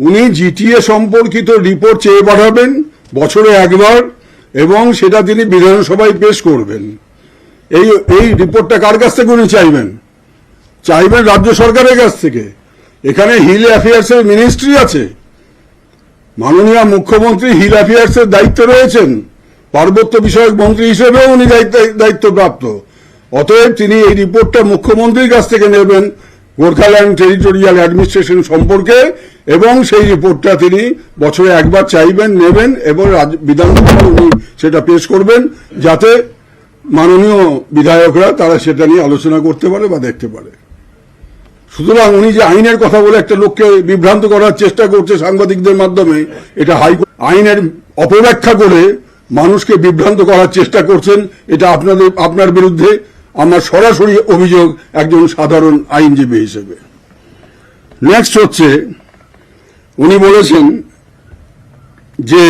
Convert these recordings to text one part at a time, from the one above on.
উনি জিটিএ সম্পর্কিত রিপোর্ট চেয়ে পাঠাবেন বছরে একবার, এবং সেটা তিনি বিধানসভায় পেশ করবেন। এই রিপোর্টটা কার কাছ থেকে উনি চাইবেন? চাইবেন রাজ্য সরকারের কাছ থেকে। এখানে হিল অ্যাফেয়ার্সের মিনিস্ট্রি আছে, মাননীয় মুখ্যমন্ত্রী হিল অ্যাফেয়ার্সের দায়িত্বে রয়েছেন, পার্বত্য বিষয়ক মন্ত্রী হিসেবেও উনি দায়িত্বপ্রাপ্ত। অতএব তিনি এই রিপোর্টটা মুখ্যমন্ত্রীর কাছ থেকে নেবেন গোর্খাল্যান্ড টেরিটোরিয়াল অ্যাডমিনিস্ট্রেশন সম্পর্কে, এবং সেই রিপোর্টটা তিনি বছরে একবার চাইবেন, নেবেন, এবং বিধানসভায় উনি সেটা পেশ করবেন, যাতে মাননীয় বিধায়করা তারা সেটা নিয়ে আলোচনা করতে পারে বা দেখতে পারে। সুতরাং উনি যে আইনের কথা বলে একটা লোককে বিভ্রান্ত করার চেষ্টা করছে সাংবাদিকদের মাধ্যমে, এটা আইনের অপব্যাখ্যা করে মানুষকে বিভ্রান্ত করার চেষ্টা করছেন, এটা আপনার বিরুদ্ধে আমার সরাসরি অভিযোগ একজন সাধারণ আইনজীবী হিসেবে। নেক্সট হচ্ছে, উনি বলেছেন যে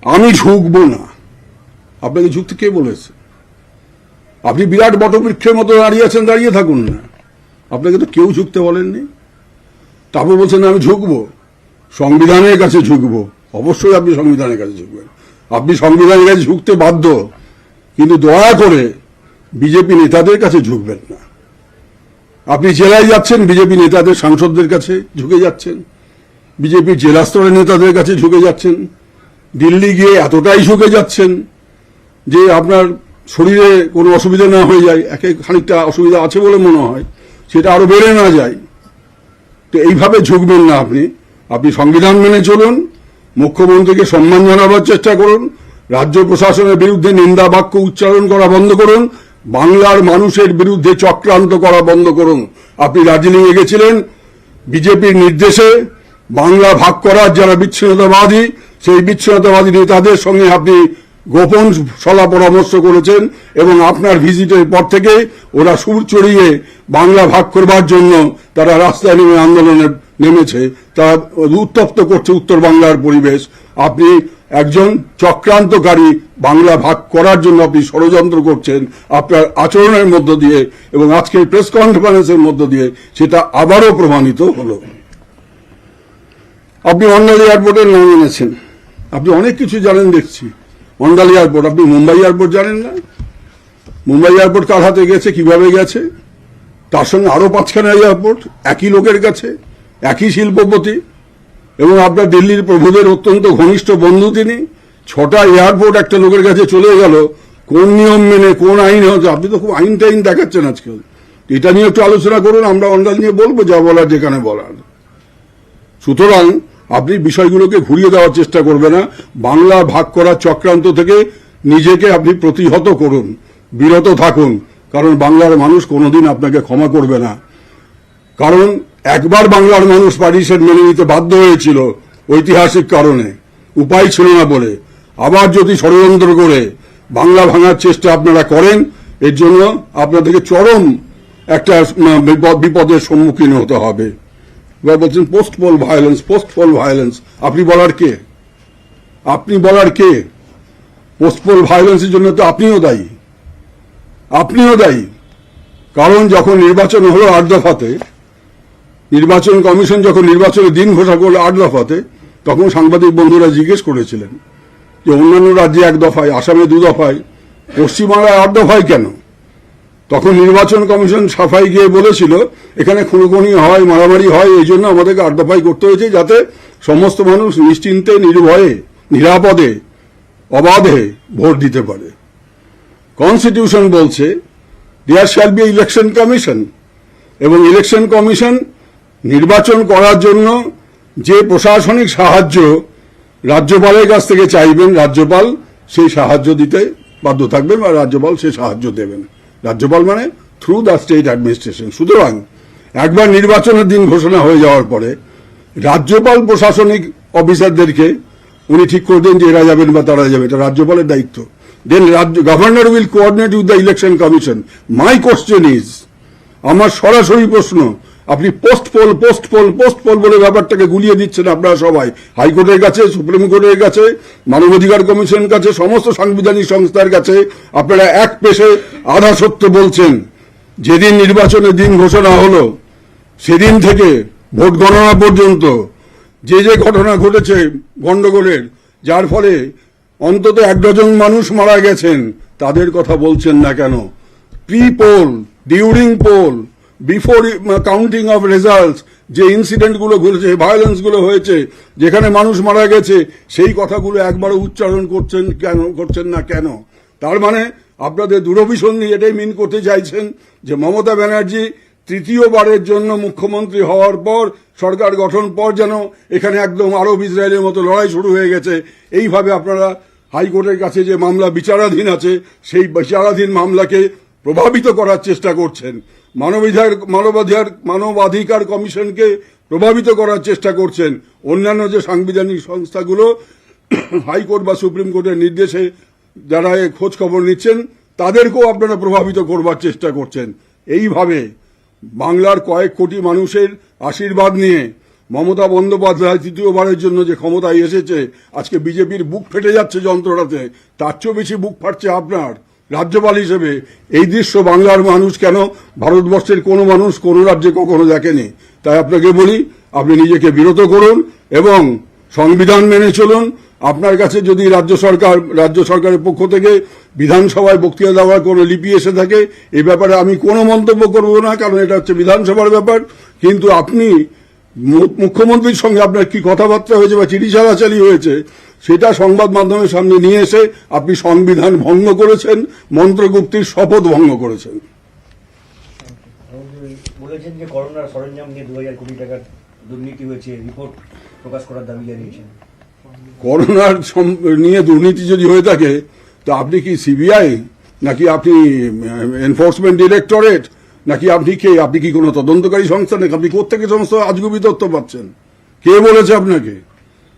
আমি ঝুঁকবো না। আপনাকে ঝুঁকতে কে বলেছে? আপনি বিরাট বটবৃক্ষের মতো দাঁড়িয়ে আছেন, দাঁড়িয়ে থাকুন না, আপনাকে তো কেউ ঝুঁকতে বলেননি। তারপর বলছেন আমি ঝুঁকবো, সংবিধানের কাছে ঝুঁকবো। অবশ্যই আপনি সংবিধানের কাছে ঝুঁকবেন, আপনি সংবিধানের কাছে ঝুঁকতে বাধ্য, কিন্তু দয়া করে বিজেপি নেতাদের কাছে ঝুঁকবেন না। আপনি জেলায় যাচ্ছেন, বিজেপি নেতাদের সাংসদদের কাছে ঝুঁকে যাচ্ছেন, বিজেপি জেলা স্তরের নেতাদের কাছে ঝুঁকে যাচ্ছেন, দিল্লি গিয়ে এতটাই ঝুঁকে যাচ্ছেন যে আপনার শরীরে কোনো অসুবিধা না হয়ে যায়, খানিকটা অসুবিধা আছে বলে মনে হয়, সেটা আরো বেড়ে না যায়। তো এইভাবে ঝুঁকবেন না আপনি সংবিধান মেনে চলুন, মুখ্যমন্ত্রীকে সম্মান জানাবার চেষ্টা করুন, রাজ্য প্রশাসনের বিরুদ্ধে নিন্দা বাক্য উচ্চারণ করা বন্ধ করুন, বাংলার মানুষের বিরুদ্ধে চক্রান্ত করা বন্ধ করুন। আপনি দার্জিলিংয়ে গেছিলেন বিজেপির নির্দেশে, বাংলা ভাগ করার যারা বিচ্ছিন্নতাবাদী, সেই বিচ্ছিন্নতাবাদী নেতাদের সঙ্গে আপনি গোপন সলা পরামর্শ করেছেন, এবং আপনার ভিজিটের পর থেকে ওরা সুর চড়িয়ে বাংলা ভাগ করবার জন্য তারা রাস্তায় নেমে আন্দোলনে নেমেছে, তারা উত্তপ্ত করছে উত্তর বাংলার পরিবেশ। আপনি একজন চক্রান্তকারী, বাংলা ভাগ করার জন্য আপনি ষড়যন্ত্র করছেন আপনার আচরণের মধ্য দিয়ে, এবং আজকের প্রেস কনফারেন্সের মধ্য দিয়ে সেটা আবারও প্রমাণিত হলো। আপনি অন্ডাল এয়ারপোর্টের নাম এনেছেন, আপনি অনেক কিছু জানেন দেখছি। অন্ডাল এয়ারপোর্ট, আপনি মুম্বাই এয়ারপোর্ট জানেন না? মুম্বাই এয়ারপোর্ট কার হাতে গেছে, কিভাবে গেছে? তার সঙ্গে আরো 5খানা এয়ারপোর্ট একই লোকের কাছে, একই শিল্পপতি, এবং আপনার দিল্লির প্রভুদের অত্যন্ত ঘনিষ্ঠ বন্ধু তিনি। 6টা এয়ারপোর্ট একটা লোকের কাছে চলে গেল, কোন নিয়ম মেনে, কোন আইন হচ্ছে? আপনি তো খুব আইন টাইন দেখাচ্ছেন আজকে। এটা নিয়ে একটু আলোচনা করুন, আমরা অন্ডাল নিয়ে বলবো যা বলার যেখানে বলার। সুতরাং আপনি বিষয়গুলোকে ঘুরিয়ে দেওয়ার চেষ্টা করবেন না। বাংলা ভাগ করার চক্রান্ত থেকে নিজেকে আপনি প্রতিহত করুন, বিরত থাকুন, কারণ বাংলার মানুষ কোনোদিন আপনাকে ক্ষমা করবে না। কারণ একবার বাংলার মানুষ পার্টিশন মেনে নিতে বাধ্য হয়েছিল ঐতিহাসিক কারণে, উপায় ছিল না বলে। আবার যদি ষড়যন্ত্র করে বাংলা ভাঙার চেষ্টা আপনারা করেন, এর জন্য আপনাদেরকে চরম একটা বিপদের সম্মুখীন হতে হবে। এবার বলছেন পোস্টপোল ভায়োলেন্স, পোস্টপোল ভায়োলেন্স। আপনি বলার কে? আপনি বলার কে? পোস্টপোল ভায়োলেন্সের জন্য তো আপনিও দায়ী। কারণ যখন নির্বাচন হলো 8 দফাতে, নির্বাচন কমিশন যখন নির্বাচনের দিন ঘোষণা করলো 8 দফাতে, তখন সাংবাদিক বন্ধুরা জিজ্ঞেস করেছিলেন যে অন্যান্য রাজ্যে 1 দফায়, আসামে 2 দফায়, পশ্চিমবাংলায় 8 দফায় কেন? তখন নির্বাচন কমিশন সাফাই গিয়ে বলেছিল এখানে খুনোখুনি হয়, মারামারি হয়, এই জন্য আমাদেরকে 8 দফায় করতে হয়েছে, যাতে সমস্ত মানুষ নিশ্চিন্তে, নির্ভয়ে, নিরাপদে, অবাধে ভোট দিতে পারে। কনস্টিটিউশন বলছে there shall be election commission, এবং ইলেকশন কমিশন নির্বাচন করার জন্য যে প্রশাসনিক সাহায্য রাজ্যপালের কাছ থেকে চাইবেন, রাজ্যপাল সেই সাহায্য দিতে বাধ্য থাকবেন, বা রাজ্যপাল সেই সাহায্য দেবেন। রাজ্যপাল মানে থ্রু দ্য স্টেট অ্যাডমিনিস্ট্রেশন। সুতরাং একবার নির্বাচনের দিন ঘোষণা হয়ে যাওয়ার পরে রাজ্যপাল প্রশাসনিক অফিসারদেরকে উনি ঠিক করে দেন যে এরা যাবেন বা তারা যাবে, এটা রাজ্যপালের দায়িত্ব। Then governor will coordinate with the election commission. My question is, আমার সরাসরি প্রশ্ন, আপনি পোস্টপোল বলে ব্যাপারটাকে গুলিয়ে দিচ্ছেন আপনারা সবাই, হাইকোর্টের কাছে, সুপ্রিম কোর্টের কাছে, মানবাধিকার কমিশনের কাছে, সমস্ত সাংবিধানিক সংস্থার কাছে আপনারা এক পেশে আধা সত্য বলছেন। যেদিন নির্বাচনের দিন ঘোষণা হলো সেদিন থেকে ভোট গণনা পর্যন্ত যে যে ঘটনা ঘটেছে গন্ডগোলের, যার ফলে অন্তত 1 ডজন মানুষ মারা গেছেন, তাদের কথা বলছেন না কেন? Pre poll, during poll, before counting of results যে ইনসিডেন্টগুলো ঘটেছে, ভায়োলেন্সগুলো হয়েছে, যেখানে মানুষ মারা গেছে, সেই কথাগুলো একবারও উচ্চারণ করছেন না কেন? তার মানে আপনাদের দূরভিসন্ধি এটাই মিন করতে চাইছেন যে মমতা ব্যানার্জি তৃতীয়বারের জন্য মুখ্যমন্ত্রী হওয়ার পর, সরকার গঠন পর যেন এখানে একদম আরব ইসরায়েলের মতো লড়াই শুরু হয়ে গেছে। এইভাবে আপনারা হাইকোর্টের কাছে যে মামলা বিচারাধীন আছে, সেই বিচারাধীন মামলাকে প্রভাবিত করার চেষ্টা করছেন। মানবাধিকার কমিশনকে প্রভাবিত করার চেষ্টা করছেন। অন্যান্য যে সাংবিধানিক সংস্থাগুলো হাইকোর্ট বা সুপ্রিম কোর্টের নির্দেশে যারা খোঁজ খবর নিচ্ছেন, তাদেরকেও আপনারা প্রভাবিত করবার চেষ্টা করছেন। এইভাবে বাংলার কয়েক কোটি মানুষের আশীর্বাদ নিয়ে মমতা বন্দ্যোপাধ্যায় তৃতীয়বারের জন্য যে ক্ষমতায় এসেছে, আজকে বিজেপির বুক ফেটে যাচ্ছে যন্ত্রণাতে, তার চেয়েও বেশি বুক ফাটছে আপনার রাজ্যপাল হিসেবে। এই দৃশ্য বাংলার মানুষ কেন, ভারতবর্ষের কোনো মানুষ কোনো রাজ্যে কখনো দেখেনি। তাই আপনাকে বলি, আপনি নিজেকে বিরত করুন এবং সংবিধান মেনে চলুন। আপনার কাছে যদি রাজ্য সরকারের পক্ষ থেকে বিধানসভায় বক্তৃতা দেওয়ার কোনো লিপি এসে থাকে, এই ব্যাপারে আমি কোনো মন্তব্য করব না, কারণ এটা হচ্ছে বিধানসভার ব্যাপার। কিন্তু আপনি মুখ্যমন্ত্রীর সঙ্গে আপনার কি কথাবার্তা হয়েছে বা চিঠি চালাচালি হয়েছে, সেটা সংবাদ মাধ্যমের সামনে নিয়ে এসে আপনি সংবিধান ভঙ্গ করেছেন, মন্ত্রগুপ্তির শপথ ভঙ্গ করেছেন। বলেছেন যে করোনার সরঞ্জাম নিয়ে 2000 কোটি টাকার দুর্নীতি হয়েছে, রিপোর্ট প্রকাশ করার দাবি জানিয়েছেন। করোনার নিয়ে দুর্নীতি যদি হয়ে থাকে, তো আপনি কি সিবিআই, নাকি আপনি এনফোর্সমেন্ট ডিরেক্টরেট, নাকি আপনি কি কোনো তদন্তকারী সংস্থা, নাকি আপনি কোথেকে সমস্ত আজগুবি তথ্য পাচ্ছেন? কে বলেছে আপনাকে?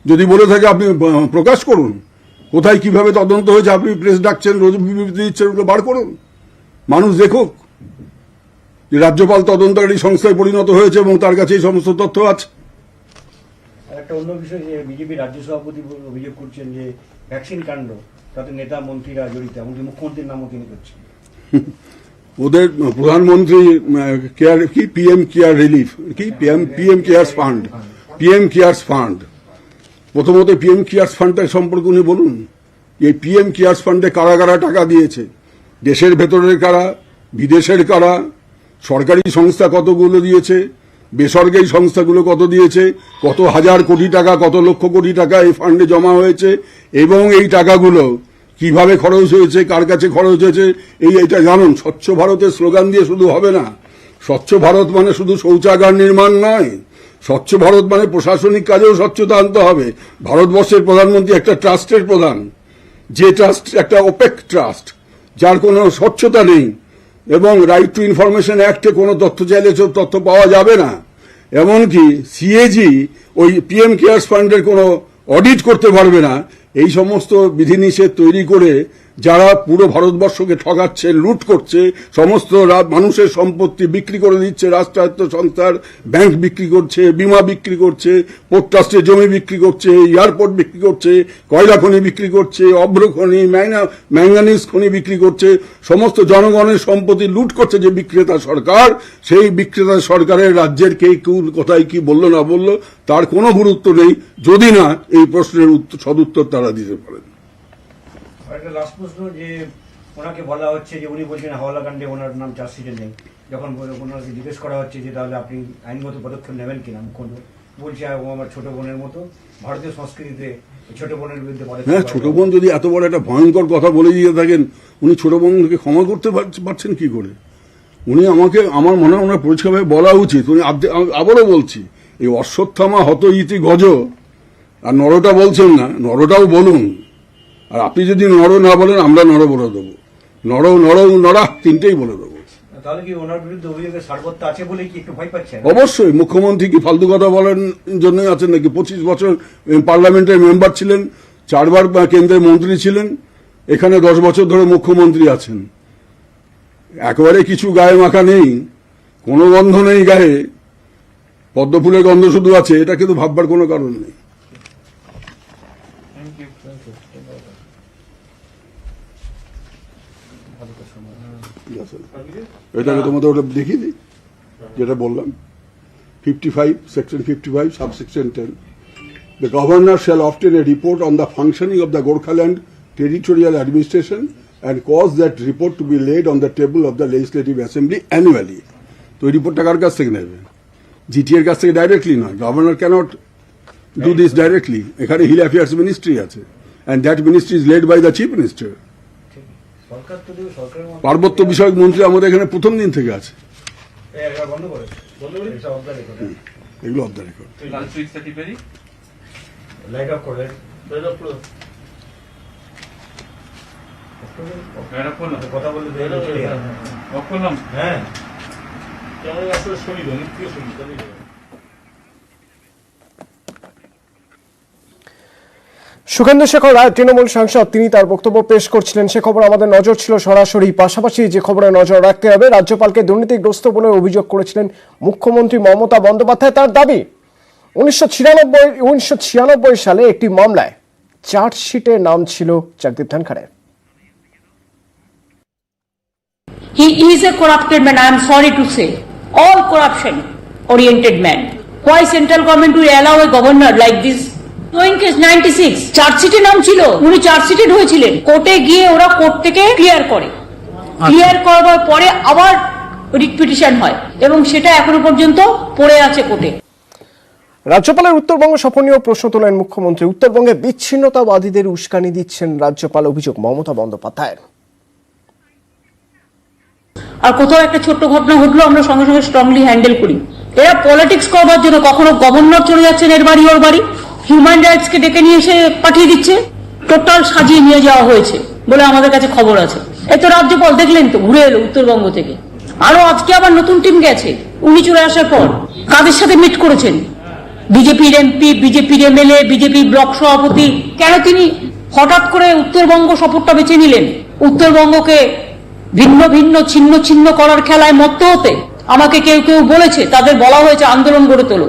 যদি বলে থাকে আপনি প্রকাশ করুন, কোথায় কিভাবে তদন্ত হয়েছে। আপনি প্রেস ডাকছেন, রোজ বিবৃতি দিচ্ছেন, ওগুলো বার করুন, মানুষ দেখুক যে রাজ্যপাল তদন্তকারী সংস্থায় পরিণত হয়েছে এবং তার কাছে এই সমস্ত তথ্য আছে। একটা অন্য বিষয়, যে বিজেপি রাজ্য সভাপতি অভিযোগ করছেন যে ভ্যাকসিন কাণ্ড তাতে নেতা মন্ত্রীরা জড়িত, এমনকি মুখ্যমন্ত্রীর নামও তিনি করছেন। ওদের প্রধানমন্ত্রী কেয়ার কি পিএম কেয়ার রিলিফ কি পিএম কেয়ার্স ফান্ড, প্রথমত পিএম কেয়ার্স ফান্ডের সম্পর্কে উনি বলুন। এই পিএম কেয়ার্স ফান্ডে কারা কারা টাকা দিয়েছে, দেশের ভেতরের কারা, বিদেশের কারা, সরকারি সংস্থা কতগুলো দিয়েছে, বেসরকারি সংস্থাগুলো কত দিয়েছে, কত হাজার কোটি টাকা, কত লক্ষ কোটি টাকা এই ফান্ডে জমা হয়েছে, এবং এই টাকাগুলো কিভাবে খরচ হয়েছে, কার কাছে খরচ হয়েছে, এইটা জানুন। স্বচ্ছ ভারতের স্লোগান দিয়ে শুধু হবে না। স্বচ্ছ ভারত মানে শুধু শৌচাগার নির্মাণ নয়, স্বচ্ছ ভারত মানে প্রশাসনিক কাজেও স্বচ্ছতা আনতে হবে। ভারতবর্ষের প্রধানমন্ত্রী একটা ট্রাস্টের প্রধান, যে ট্রাস্ট একটা ওপেক ট্রাস্ট, যার কোনো স্বচ্ছতা নেই, এবং রাইট টু ইনফরমেশন অ্যাক্টে কোনো তথ্য চাইলে সব তথ্য পাওয়া যাবে না। এমনকি সিএজি ওই পিএম কেয়ার্স ফান্ডের কোনো অডিট করতে পারবে না। এই সমস্ত বিধিনিষেধ তৈরি করে যারা পুরো ভারতবর্ষকে ঠকাচ্ছে, লুট করছে, সমস্ত মানুষের সম্পত্তি বিক্রি করে দিচ্ছে, রাষ্ট্রায়ত্ত সংস্থার ব্যাংক বিক্রি করছে, বিমা বিক্রি করছে, পোর্ট ট্রাস্টের জমি বিক্রি করছে, এয়ারপোর্ট বিক্রি করছে, কয়লা খনি বিক্রি করছে, অভ্র খনি, ম্যাঙ্গানিজ খনি বিক্রি করছে, সমস্ত জনগণের সম্পত্তি লুট করছে যে বিক্রেতা সরকার, সেই বিক্রেতা সরকারের রাজ্যের কে কোথায় কি বললো না বললো তার কোনো গুরুত্ব নেই, যদি না এই প্রশ্নের সদুত্তর তারা দিতে পারেন। একটা লাস্ট প্রশ্ন, যে ওনাকে বলা হচ্ছে যে উনি বলছেন হাওলা কাণ্ডে ওনার নাম চার্জশিটে নেই, যখন ওনাকে জিজ্ঞেস করা হচ্ছে যে তাহলে আপনি আইনগত পদক্ষেপ নেবেন কিনা, মুখ্যমন্ত্রী বলছে ও আমার ছোট বোনের মতো, ভারতীয় সংস্কৃতিতে ছোট বোনের বিরুদ্ধে হ্যাঁ, ছোট বোন যদি এত বড় একটা ভয়ঙ্কর কথা বলে দিয়ে থাকেন, উনি ছোট বোনকে ক্ষমা করতে পারছেন কি করে? উনি আমার মনে হয় ওনার পরিষ্কারভাবে বলা উচিত। উনি আবারও বলছি, এই অশ্বত্থামা হত ইতি গজ, আর নরটা বলছেন না, নরটাও বলুন। আর আপনি যদি নর না বলেন, আমরা নর বলে দেবো, নরা তিনটেই বলে দেবো। তাহলে কি ওনার বিরুদ্ধে অভিযোগের সারবত্তা আছে বলে কি একটু ভয় পাচ্ছেন? অবশ্যই। মুখ্যমন্ত্রী কি ফালতু কথা বলার জন্যই আছেন নাকি? 25 বছর পার্লামেন্টের মেম্বার ছিলেন, 4 বার কেন্দ্রের মন্ত্রী ছিলেন, এখানে 10 বছর ধরে মুখ্যমন্ত্রী আছেন। একেবারে কিছু গায়ে মাখা নেই, কোনো গন্ধ নেই গায়ে, পদ্মফুলের গন্ধ শুধু আছে, এটা কিন্তু ভাববার কোনো কারণ নেই। এটাকে তোমাদের ওটা দেখিয়ে দিই যেটা বললাম। 55, section 55, subsection 10. The governor shall obtain a report on the functioning of the Gorkhaland territorial administration and cause that report to be laid on the table of the legislative assembly annually. তো এই রিপোর্টটা কার কাছ থেকে নেবে? GT এর কাছ থেকে directly নয়। Governor cannot do this directly. এখানে হিল অ্যাফেয়ার্স মিনিস্ট্রি আছে, and that ministry is led by the chief minister. সরকার তো দেবে, সরকারের মধ্যে পার্বত্য বিষয়ক মন্ত্রী আমাদের এখানে প্রথম দিন থেকে আছে। একবার বন্ধ করে এসব অফ দ্য রেকর্ড, এগুলো of the record. Light off করে কথা বলতে হ্যাঁ সুখেন্দু শেখর রায় তৃণমূল সাংসদ, তিনি তার বক্তব্য পেশ করছিলেন। সে খবর আমাদের নজর ছিল সরাসরি। পাশাপাশি যে খবরে নজর রাখতে হবে, রাজ্যপালকে দুর্নীতিগ্রস্ত বলে অভিযোগ করেছিলেন মুখ্যমন্ত্রী মমতা বন্দ্যোপাধ্যায়। তার দাবি 1996 সালে একটি মামলায় চার্জশিটে নাম ছিল Jagdeep ধনখড়ের। He is a corrupted man, I am sorry to say. All corruption oriented man. Why central government will allow a governor like this? Going case 96, চার্জশিটে নাম ছিল, উনি চার্জশিটেড হয়েছিলেন। কোর্টে গিয়ে ওরা কোর্ট থেকে ক্লিয়ার করে, ক্লিয়ার করবার পরে আবার রিট পিটিশন হয় এবং সেটা এখনো পর্যন্ত পড়ে আছে কোর্টে। রাজ্যপালের উত্তরবঙ্গ সফর নিয়েও প্রশ্ন তোলেন মুখ্যমন্ত্রী। উত্তরবঙ্গে বিচ্ছিন্নতাবাদীদের উস্কানি দিচ্ছেন রাজ্যপাল, অভিযোগ মমতা বন্দ্যোপাধ্যায়ের। আর কোথাও একটা ছোট্ট ঘটনা ঘটলো, আমরা সঙ্গে সঙ্গে স্ট্রংলি হ্যান্ডেল করি। এরা পলিটিক্স করবার জন্য কখনো গভর্নর চলে যাচ্ছেন এর বাড়ি ওর বাড়ি, হিউম্যান রাইটস কে ডেকে নিয়ে এসে পাঠিয়ে দিচ্ছে, টোটাল সাজিয়ে নিয়ে যাওয়া হয়েছে বলে আমাদের কাছে খবর আছে। এই তো রাজ্যপাল দেখলেন তো ঘুরে এলো উত্তরবঙ্গ থেকে। আরো আজকে আবার নতুন টিম গেছে, উনি চলে আসার পর কাদের সাথে মিট করেছেন? বিজেপির এমপি, বিজেপির এমএলএ, বিজেপি ব্লক সভাপতি। কেন তিনি হঠাৎ করে উত্তরবঙ্গ সফরটা বেছে নিলেন? উত্তরবঙ্গকে ভিন্ন ভিন্ন ছিন্ন ছিন্ন করার খেলায় মত্ত হতে আমাকে কেউ কেউ বলেছে, তাদের বলা হয়েছে আন্দোলন গড়ে তোলো।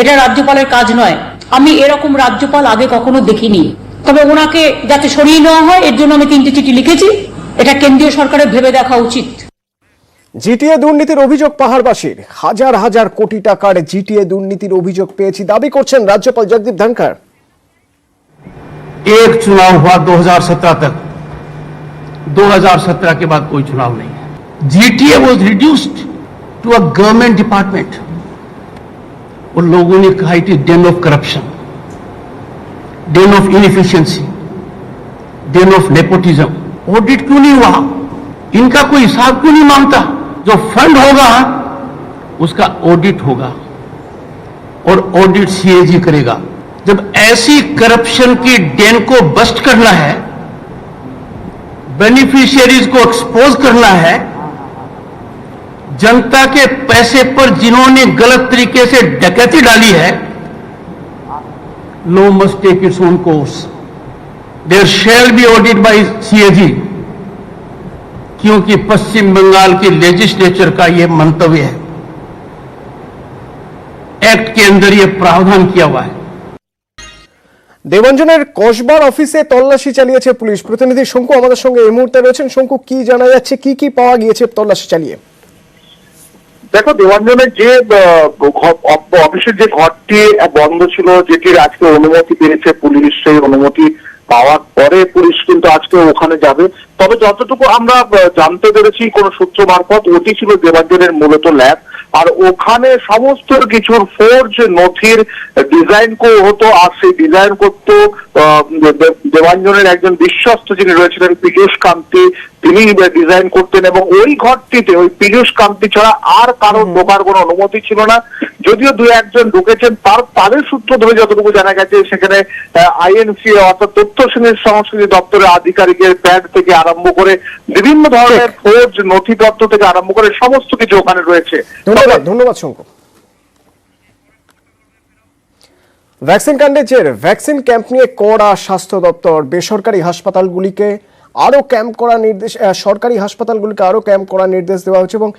এটা রাজ্যপালের কাজ নয়। আমি এরকম রাজ্যপাল আগে কখনো দেখিনি। তবে ওনাকে যাতে সরিয়ে নেওয়া হয় এর জন্য আমি 3টে চিঠি লিখেছি। এটা কেন্দ্রীয় সরকারের ভেবে দেখা উচিত। জিটিএ দুর্নীতির অভিযোগ পাহাড়বাসীর। হাজার হাজার কোটি টাকার জিটিএ দুর্নীতির অভিযোগ পেয়েছি দাবি করছেন রাজ্যপাল জগদীপ ধনখড়। एक चुनाव हुआ 2017 तक, 2017 के बाद कोई चुनाव नहीं। GTA was reduced to a government department और लोगों ने कहा it is den of corruption, den of inefficiency, den of nepotism. Audit क्यों नहीं हुआ? इनका कोई हिसाब क्यों नहीं मांगता? जो फंड होगा उसका ऑडिट होगा और ऑडिट सीएजी करेगा। जब ऐसी करप्शन की डेन को बस्ट करना है, बेनिफिशियरीज को एक्सपोज करना है, जनता के पैसे पर जिन्होंने गलत तरीके से डकैती डाली है, law must take its own course. There shall be audit by CAG, क्योंकि पश्चिम बंगाल की लेजिस्लेचर का यह मंतव्य है, एक्ट के अंदर यह प्रावधान किया हुआ है। দেবাঞ্জনের কসবার অফিসে তল্লাশি চালিয়েছে পুলিশ। প্রতিনিধি শঙ্কু আমাদের সঙ্গে এই মুহূর্তে রয়েছেন। শঙ্কু, কি জানা যাচ্ছে, কি কি পাওয়া গিয়েছে তল্লাশি চালিয়ে? দেখো, দেবাঞ্জনের যে অফিসের যে ঘরটি বন্ধ ছিল, যেটির আজকে অনুমতি পেয়েছে পুলিশ, সেই অনুমতি পাওয়ার পরে পুলিশ কিন্তু আজকে ওখানে যাবে। তবে যতটুকু আমরা জানতে পেরেছি কোন সূত্র মারফত, ওটি ছিল দেবাঞ্জনের মূলত ল্যাব। আর ওখানে সমস্ত কিছুর ফোর্জ নথির ডিজাইন হতো, আর সেই ডিজাইন করতো দেবাঞ্জনের একজন বিশ্বস্ত যিনি রয়েছিলেন পীযূষ কান্তি, তিনি ডিজাইন করতেন। এবং ওই ঘরটিতে ওই পীযূষ কান্তি ছাড়া আর কারোর ঢোকার কোনো অনুমতি ছিল না। যদিও দু একজন ঢুকেছেন, তাদের সূত্র ধরে যতটুকু জানা গেছে, সেখানে আইএনসি অর্থাৎ তথ্য সংস্কৃতি দপ্তরের আধিকারিকের প্যাড থেকে আরম্ভ করে বিভিন্ন ধরনের ফোর্জ নথিপত্র থেকে আরম্ভ করে সমস্ত কিছু ওখানে রয়েছে। ধন্যবাদ শঙ্কু। ভ্যাকসিন কাণ্ডে জের ভ্যাকসিন ক্যাম্প নিয়ে কড়া স্বাস্থ্য দপ্তর। বেসরকারি হাসপাতালগুলিকে আরো ক্যাম্প করার নির্দেশ, সরকারি হাসপাতালগুলিকে আরো ক্যাম্প করার নির্দেশ দেওয়া হচ্ছে এবং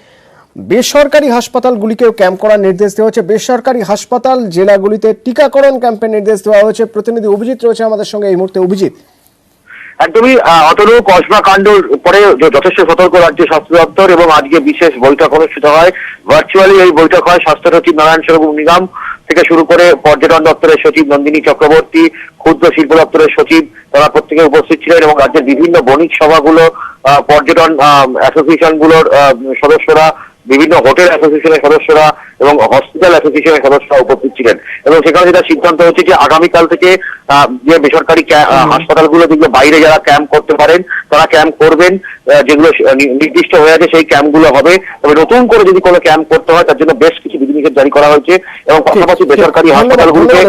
বেসরকারি হাসপাতালগুলিকেও ক্যাম্প করার নির্দেশ দেওয়া হচ্ছে। বেসরকারি হাসপাতাল জেলাগুলিতে টিকাকরণ ক্যাম্পের নির্দেশ দেওয়া হয়েছে। প্রতিনিধি অভিজিৎ রয়েছে আমাদের সঙ্গে এই মুহূর্তে। অভিজিৎ, একদমই অতনু কসবা কাণ্ডর পরে যথেষ্ট সতর্ক রাজ্য স্বাস্থ্য দপ্তর এবং আজকে বিশেষ বৈঠক অনুষ্ঠিত হয়। ভার্চুয়ালি এই বৈঠক হয় স্বাস্থ্য সচিব নারায়ণ স্বরূপ নিগম থেকে শুরু করে পর্যটন দপ্তরের সচিব নন্দিনী চক্রবর্তী, ক্ষুদ্র শিল্প দপ্তরের সচিব, তারা প্রত্যেকে উপস্থিত ছিলেন এবং রাজ্যের বিভিন্ন বণিক সভাগুলো, পর্যটন অ্যাসোসিয়েশন গুলোর সদস্যরা, বিভিন্ন হোটেল অ্যাসোসিয়েশনের সদস্যরা এবং হসপিটাল অ্যাসোসিয়েশনের সদস্যরা উপস্থিত ছিলেন। এবং সেখানে যেটা সিদ্ধান্ত হচ্ছে যে আগামীকাল থেকে যে বেসরকারি হাসপাতালগুলো যেগুলো বাইরে যারা ক্যাম্প করতে পারেন তারা ক্যাম্প করবেন, যেগুলো নির্দিষ্ট হয়ে আছে সেই ক্যাম্পগুলো হবে। তবে নতুন করে যদি কোনো ক্যাম্প করতে হয় তার জন্য বেশ কিছু বিধিনিষেধ জারি করা হয়েছে এবং পাশাপাশি বেসরকারি হাসপাতালগুলোকে